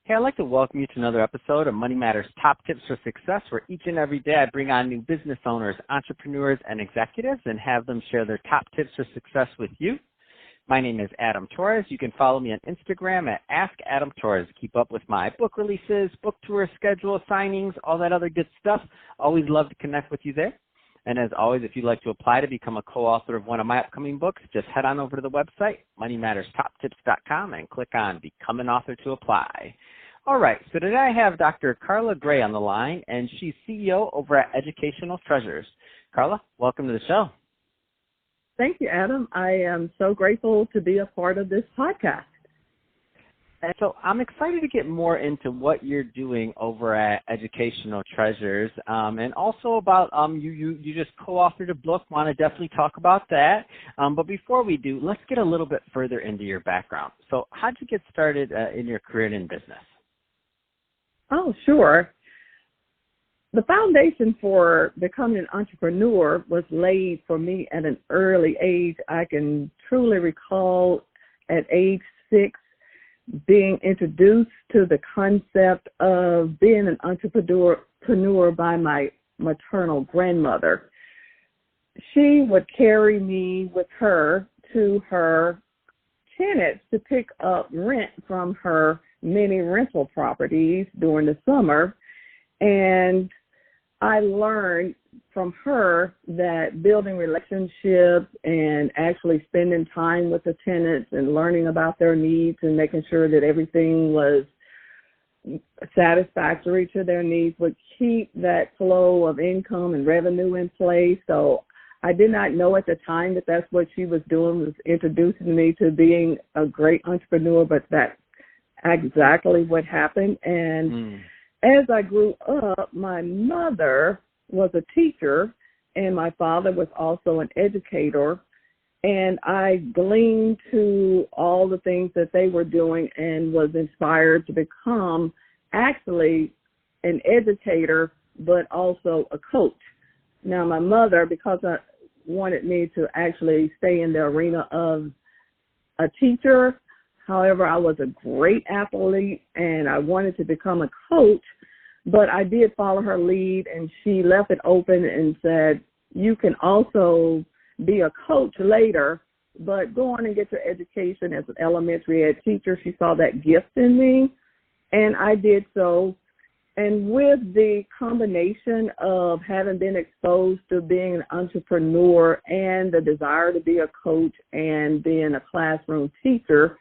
Hey, I'd like to welcome you to another episode of Money Matters Top Tips for Success, where each and every day I bring on new business owners, entrepreneurs, and executives and have them share their top tips for success with you. My name is Adam Torres. You can follow me on Instagram at AskAdamTorres. Keep up with my book releases, book tour schedule, signings, all that other good stuff. Always love to connect with you there. And as always, if you'd like to apply to become a co-author of one of my upcoming books, just head on over to the website, moneymatterstoptips.com, and click on Become an Author to apply. All right, so today I have Dr. Carla Gray on the line, and she's CEO over at Educational Treasures. Carla, welcome to the show. Thank you, Adam. I am so grateful to be a part of this podcast. And so I'm excited to get more into what you're doing over at Educational Treasures, and also about you just co-authored a book. Want to definitely talk about that. But before we do, let's get a little bit further into your background. So how'd you get started in your career and in business? Oh, sure. The foundation for becoming an entrepreneur was laid for me at an early age. I can truly recall at age 6 being introduced to the concept of being an entrepreneur by my maternal grandmother. She would carry me with her to her tenants to pick up rent from her many rental properties during the summer. And I learned from her that building relationships and actually spending time with the tenants and learning about their needs and making sure that everything was satisfactory to their needs would keep that flow of income and revenue in place. So I did not know at the time that that's what she was doing, was introducing me to being a great entrepreneur, but that's exactly what happened. And as I grew up, my mother was a teacher and my father was also an educator, and I gleaned to all the things that they were doing and was inspired to become actually an educator, but also a coach. Now, my mother, because I wanted me to actually stay in the arena of a teacher, however, I was a great athlete and I wanted to become a coach, but I did follow her lead, and she left it open and said, you can also be a coach later, but go on and get your education as an elementary ed teacher. She saw that gift in me, and I did so. And with the combination of having been exposed to being an entrepreneur and the desire to be a coach and being a classroom teacher,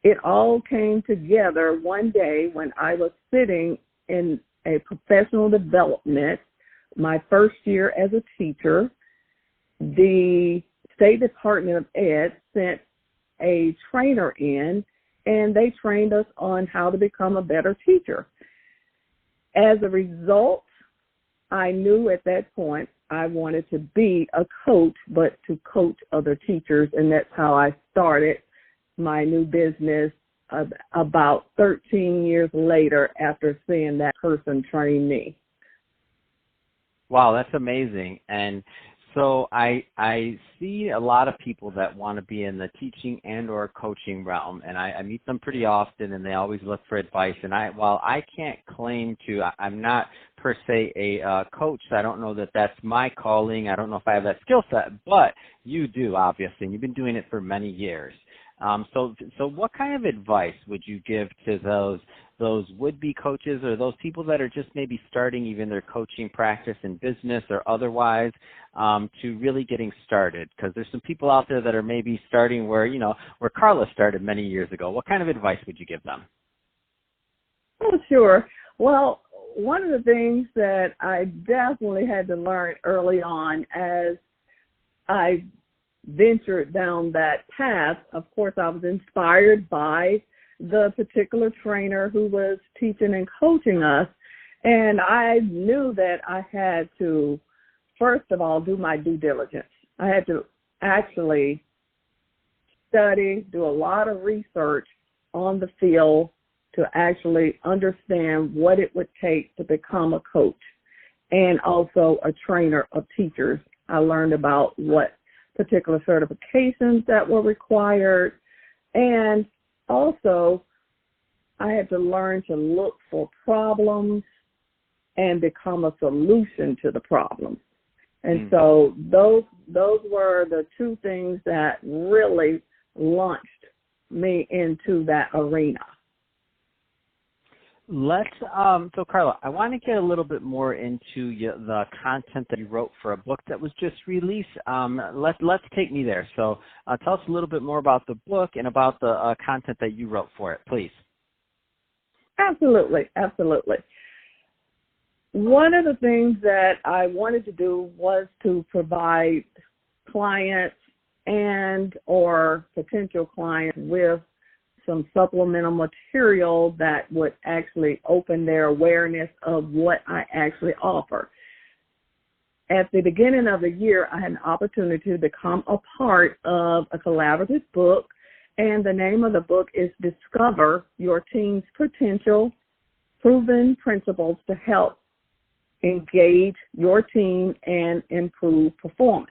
it all came together one day when I was sitting in a professional development, my first year as a teacher. The State Department of Ed sent a trainer in, and they trained us on how to become a better teacher. As a result, I knew at that point I wanted to be a coach, but to coach other teachers, and that's how I started my new business about 13 years later after seeing that person train me. Wow, that's amazing. And so I see a lot of people that want to be in the teaching and or coaching realm, and I meet them pretty often, and they always look for advice. And while I can't claim to, I'm not per se a coach. I don't know that that's my calling. I don't know if I have that skill set, but you do, obviously, and you've been doing it for many years. So what kind of advice would you give to those would-be coaches or those people that are just maybe starting even their coaching practice in business or otherwise to really getting started? Because there's some people out there that are maybe starting where Carla started many years ago. What kind of advice would you give them? Oh, sure. Well, one of the things that I definitely had to learn early on as I ventured down that path, of course, I was inspired by the particular trainer who was teaching and coaching us. And I knew that I had to, first of all, do my due diligence. I had to actually study, do a lot of research on the field to actually understand what it would take to become a coach and also a trainer of teachers. I learned about what particular certifications that were required, and also I had to learn to look for problems and become a solution to the problems. And so those were the two things that really launched me into that arena. So Carla, I want to get a little bit more into the content that you wrote for a book that was just released. Let's take me there. So tell us a little bit more about the book and about the content that you wrote for it, please. Absolutely. One of the things that I wanted to do was to provide clients and or potential clients with some supplemental material that would actually open their awareness of what I actually offer. At the beginning of the year, I had an opportunity to become a part of a collaborative book, and the name of the book is Discover Your Team's Potential, Proven Principles to Help Engage Your Team and Improve Performance.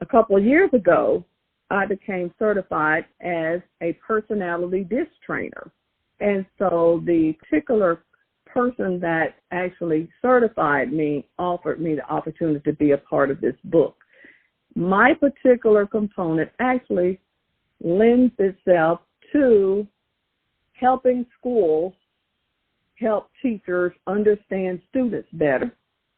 A couple of years ago, I became certified as a personality disc trainer. And so the particular person that actually certified me offered me the opportunity to be a part of this book. My particular component actually lends itself to helping schools help teachers understand students better,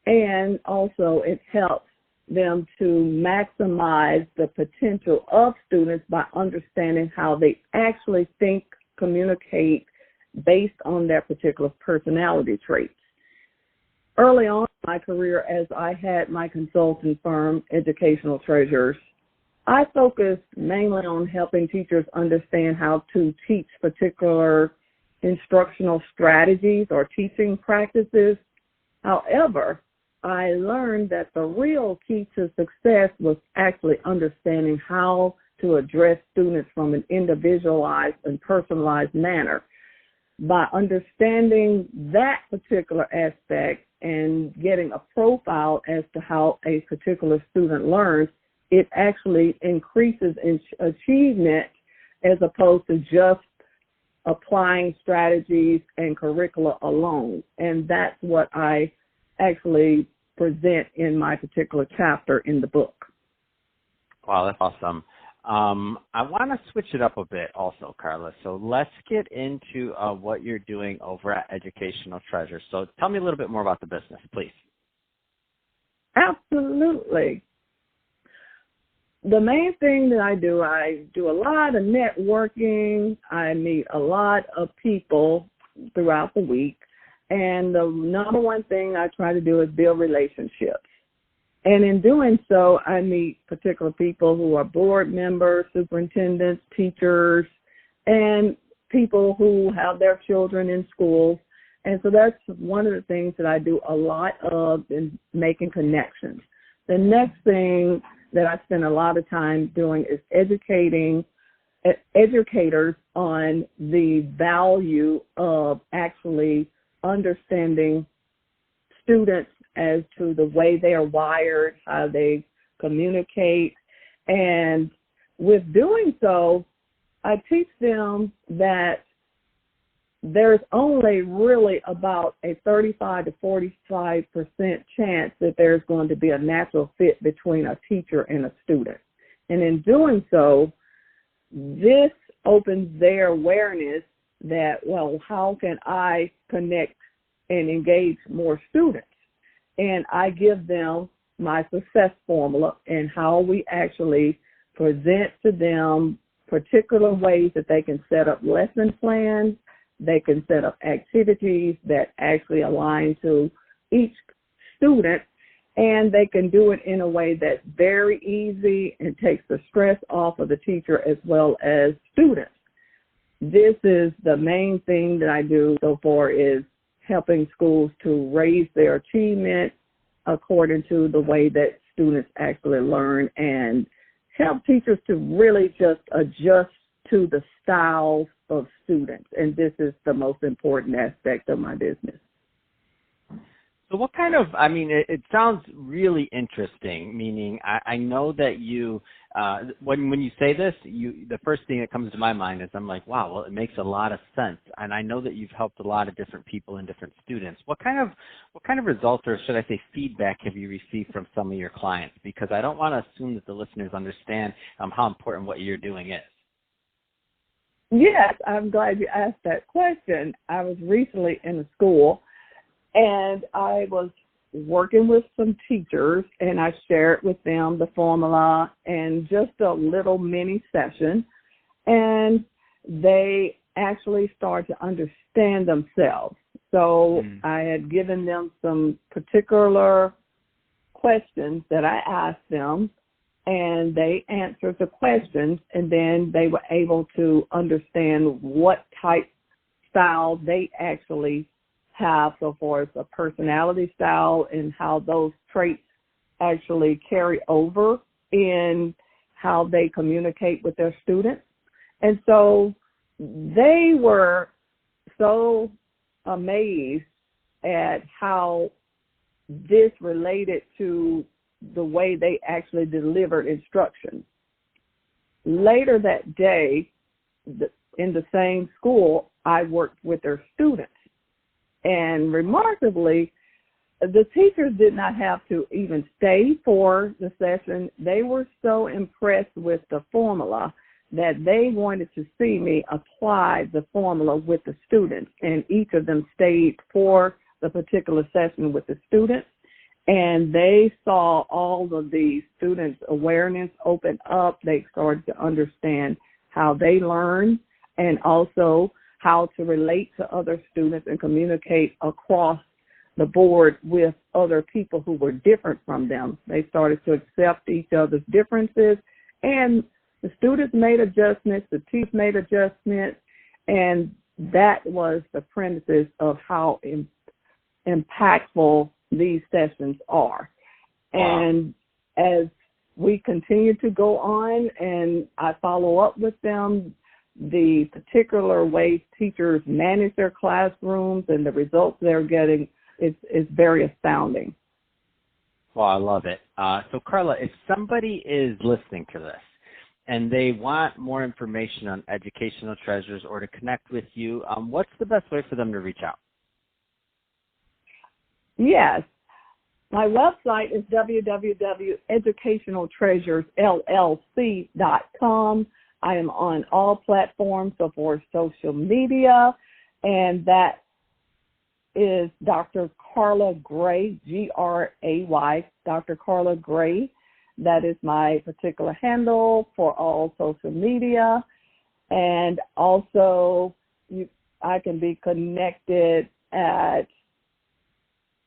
and also it helps them to maximize the potential of students by understanding how they actually think, communicate based on their particular personality traits. Early on in my career, as I had my consulting firm, Educational Treasures, I focused mainly on helping teachers understand how to teach particular instructional strategies or teaching practices. However, I learned that the real key to success was actually understanding how to address students from an individualized and personalized manner. By understanding that particular aspect and getting a profile as to how a particular student learns, it actually increases in achievement as opposed to just applying strategies and curricula alone. And that's what I actually present in my particular chapter in the book. Wow, that's awesome. I want to switch it up a bit also, Carla. So let's get into what you're doing over at Educational Treasures. So tell me a little bit more about the business, please. Absolutely. The main thing that I do a lot of networking. I meet a lot of people throughout the week. And the number one thing I try to do is build relationships. And in doing so, I meet particular people who are board members, superintendents, teachers, and people who have their children in schools. And so that's one of the things that I do a lot of in making connections. The next thing that I spend a lot of time doing is educating educators on the value of actually understanding students as to the way they are wired, how they communicate. And with doing so, I teach them that there's only really about a 35 to 45% chance that there's going to be a natural fit between a teacher and a student. And in doing so, this opens their awareness that, well, how can I connect and engage more students? And I give them my success formula and how we actually present to them particular ways that they can set up lesson plans, they can set up activities that actually align to each student, and they can do it in a way that's very easy and takes the stress off of the teacher as well as students. This is the main thing that I do so far, is helping schools to raise their achievement according to the way that students actually learn, and help teachers to really just adjust to the styles of students. And this is the most important aspect of my business. So what kind of, I mean, it sounds really interesting, meaning I know that you, when you say this, the first thing that comes to my mind is I'm like, wow, well, it makes a lot of sense. And I know that you've helped a lot of different people and different students. What kind of results, or should I say feedback, have you received from some of your clients? Because I don't want to assume that the listeners understand how important what you're doing is. Yes, I'm glad you asked that question. I was recently in a school, and I was working with some teachers, and I shared with them the formula and just a little mini session, and they actually started to understand themselves. So I had given them some particular questions that I asked them, and they answered the questions, and then they were able to understand what type style they actually have, so far as a personality style, and how those traits actually carry over in how they communicate with their students. And so they were so amazed at how this related to the way they actually delivered instruction. Later that day, in the same school, I worked with their students. And remarkably, the teachers did not have to even stay for the session. They were so impressed with the formula that they wanted to see me apply the formula with the students. And each of them stayed for the particular session with the students. And they saw all of the students' awareness open up. They started to understand how they learn, and also how to relate to other students and communicate across the board with other people who were different from them. They started to accept each other's differences, and the students made adjustments, the teachers made adjustments, and that was the premises of how impactful these sessions are. Wow. And as we continue to go on and I follow up with them, the particular ways teachers manage their classrooms and the results they're getting is very astounding. Well, I love it. So, Carla, if somebody is listening to this and they want more information on Educational Treasures or to connect with you, what's the best way for them to reach out? Yes. My website is www.educationaltreasuresllc.com. I am on all platforms for social media, and that is Dr. Carla Gray, Gray, Dr. Carla Gray. That is my particular handle for all social media. And also, I can be connected at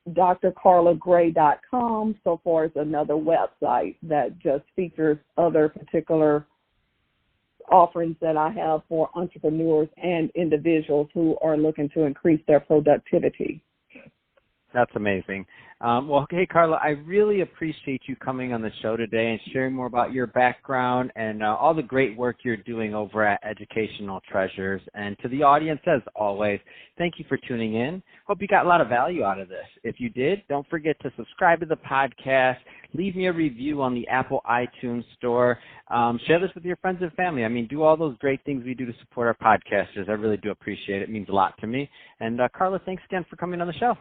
drcarlagray.com, so far as another website that just features other particular offerings that I have for entrepreneurs and individuals who are looking to increase their productivity. That's amazing. Well, hey, Carla, I really appreciate you coming on the show today and sharing more about your background and all the great work you're doing over at Educational Treasures. And to the audience, as always, thank you for tuning in. Hope you got a lot of value out of this. If you did, don't forget to subscribe to the podcast. Leave me a review on the Apple iTunes store. Share this with your friends and family. I mean, do all those great things we do to support our podcasters. I really do appreciate it. It means a lot to me. And Carla, thanks again for coming on the show.